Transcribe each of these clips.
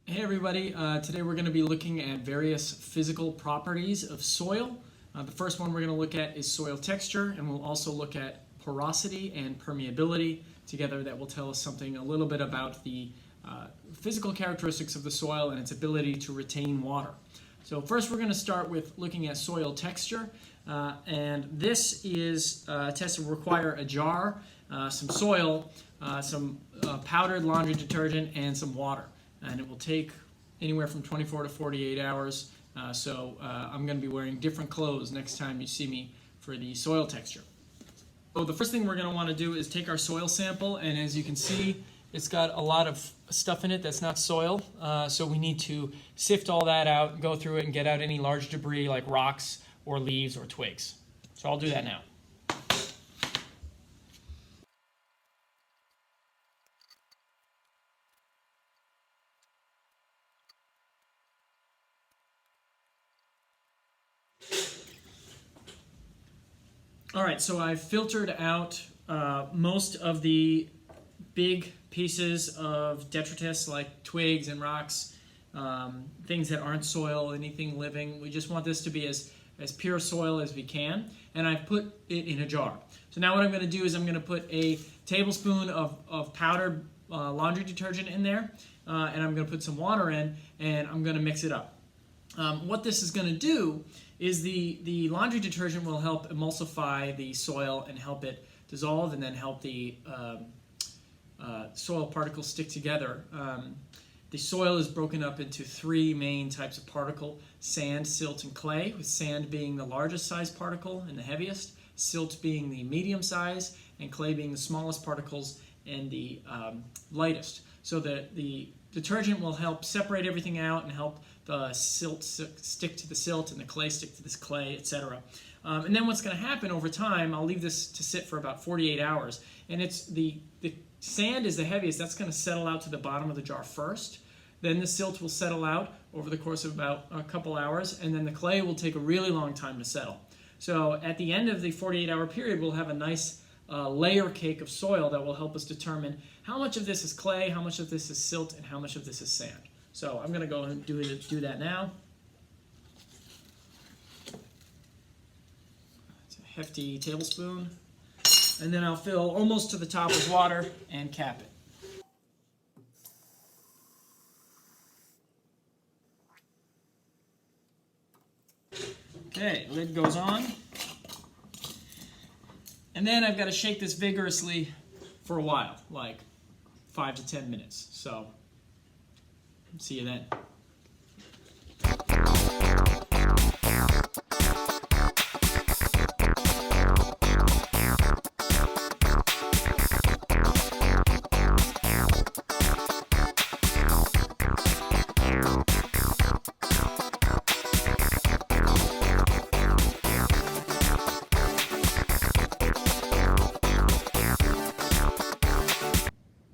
Hey everybody, today we're going to be looking at various physical properties of soil. The first one we're going to look at is soil texture, and we'll also look at porosity and permeability together. That will tell us something a little bit about the physical characteristics of the soil and its ability to retain water. So first we're going to start with looking at soil texture, and this is a test that will require a jar, some soil, some powdered laundry detergent, and some water. And it will take anywhere from 24 to 48 hours. I'm going to be wearing different clothes next time you see me for the soil texture. So the first thing we're going to want to do is take our soil sample, and as you can see, it's got a lot of stuff in it that's not soil. So we need to sift all that out, go through it, and get out any large debris like rocks or leaves or twigs. So I'll do that now. All right, so I've filtered out most of the big pieces of detritus like twigs and rocks, things that aren't soil, anything living. We just want this to be as pure soil as we can, and I've put it in a jar. So now what I'm going to do is I'm going to put a tablespoon of powdered laundry detergent in there, and I'm going to put some water in, and I'm going to mix it up. What this is going to do is the laundry detergent will help emulsify the soil and help it dissolve, and then help the soil particles stick together. The soil is broken up into three main types of particle: sand, silt, and clay, with sand being the largest size particle and the heaviest, silt being the medium size, and clay being the smallest particles and the lightest. So the detergent will help separate everything out and help the silt stick to the silt and the clay stick to this clay, etc. And then what's going to happen over time, I'll leave this to sit for about 48 hours. And it's the sand is the heaviest. That's going to settle out to the bottom of the jar first. Then the silt will settle out over the course of about a couple hours. And then the clay will take a really long time to settle. So at the end of the 48-hour period, we'll have a nice layer cake of soil that will help us determine how much of this is clay, how much of this is silt, and how much of this is sand. So I'm going to go and do that now. It's a hefty tablespoon. And then I'll fill almost to the top with water and cap it. Okay, lid goes on. And then I've got to shake this vigorously for a while, like 5 to 10 minutes. So see you then.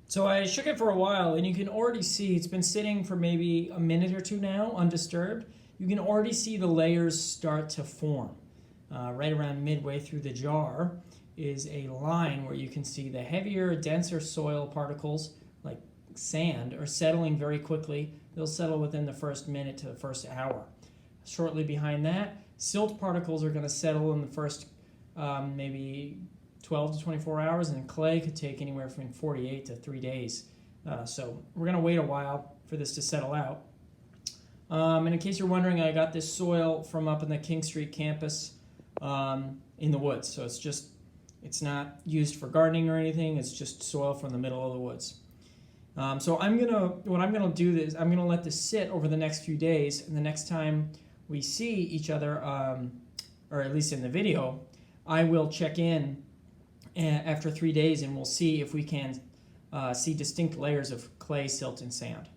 So I shook it for a while, and you can already see it's been sitting for maybe a minute or two now, undisturbed. You can already see the layers start to form. Right around midway through the jar is a line where you can see the heavier, denser soil particles, like sand, are settling very quickly. They'll settle within the first minute to the first hour. Shortly behind that, silt particles are going to settle in the first maybe 12 to 24 hours, and clay could take anywhere from 48 to 3 days. So we're going to wait a while for this to settle out. And in case you're wondering, I got this soil from up in the King Street campus in the woods. So it's not used for gardening or anything. It's just soil from the middle of the woods. So what I'm gonna do is I'm gonna let this sit over the next few days, and the next time we see each other, or at least in the video, I will check in after 3 days, and we'll see if we can see distinct layers of clay, silt, and sand.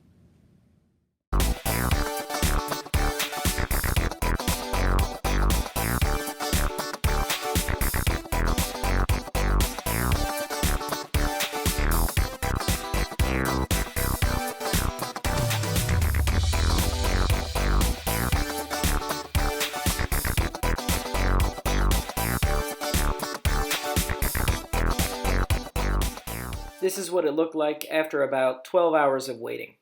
This is what it looked like after about 12 hours of waiting.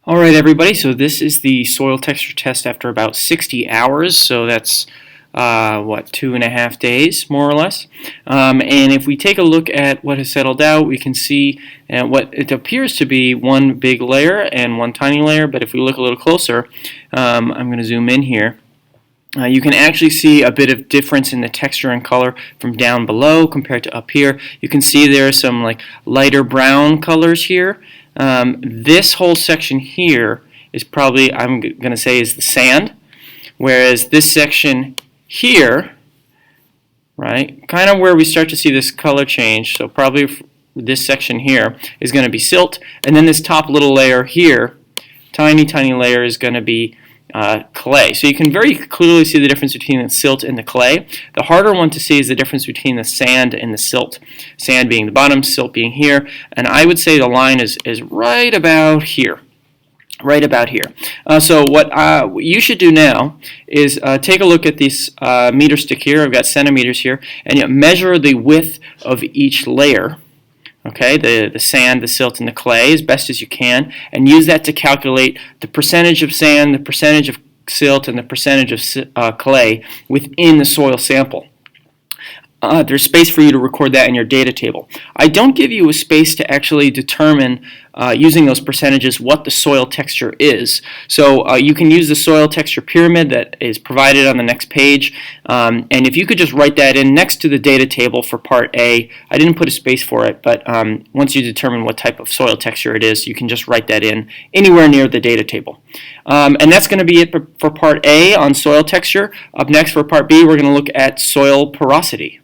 Alright everybody, so this is the soil texture test after about 60 hours, so that's what, 2.5 days more or less. And if we take a look at what has settled out, we can see what it appears to be one big layer and one tiny layer, but if we look a little closer, I'm going to zoom in here. You can actually see a bit of difference in the texture and color from down below compared to up here. You can see there are some like lighter brown colors here. This whole section here is probably, I'm going to say, is the sand, whereas this section here, right, kind of where we start to see this color change, so probably this section here is going to be silt, and then this top little layer here, tiny layer, is going to be clay. So you can very clearly see the difference between the silt and the clay. The harder one to see is the difference between the sand and the silt. Sand being the bottom, silt being here, and I would say the line is right about here. Right about here. So what you should do now is take a look at this meter stick here. I've got centimeters here, and measure the width of each layer. Okay, the sand, the silt, and the clay as best as you can, and use that to calculate the percentage of sand, the percentage of silt, and the percentage of clay within the soil sample. There's space for you to record that in your data table. I don't give you a space to actually determine using those percentages what the soil texture is. So you can use the soil texture pyramid that is provided on the next page, and if you could just write that in next to the data table for part A. I didn't put a space for it, but once you determine what type of soil texture it is, you can just write that in anywhere near the data table. And that's going to be it for part A on soil texture. Up next for part B, we're going to look at soil porosity.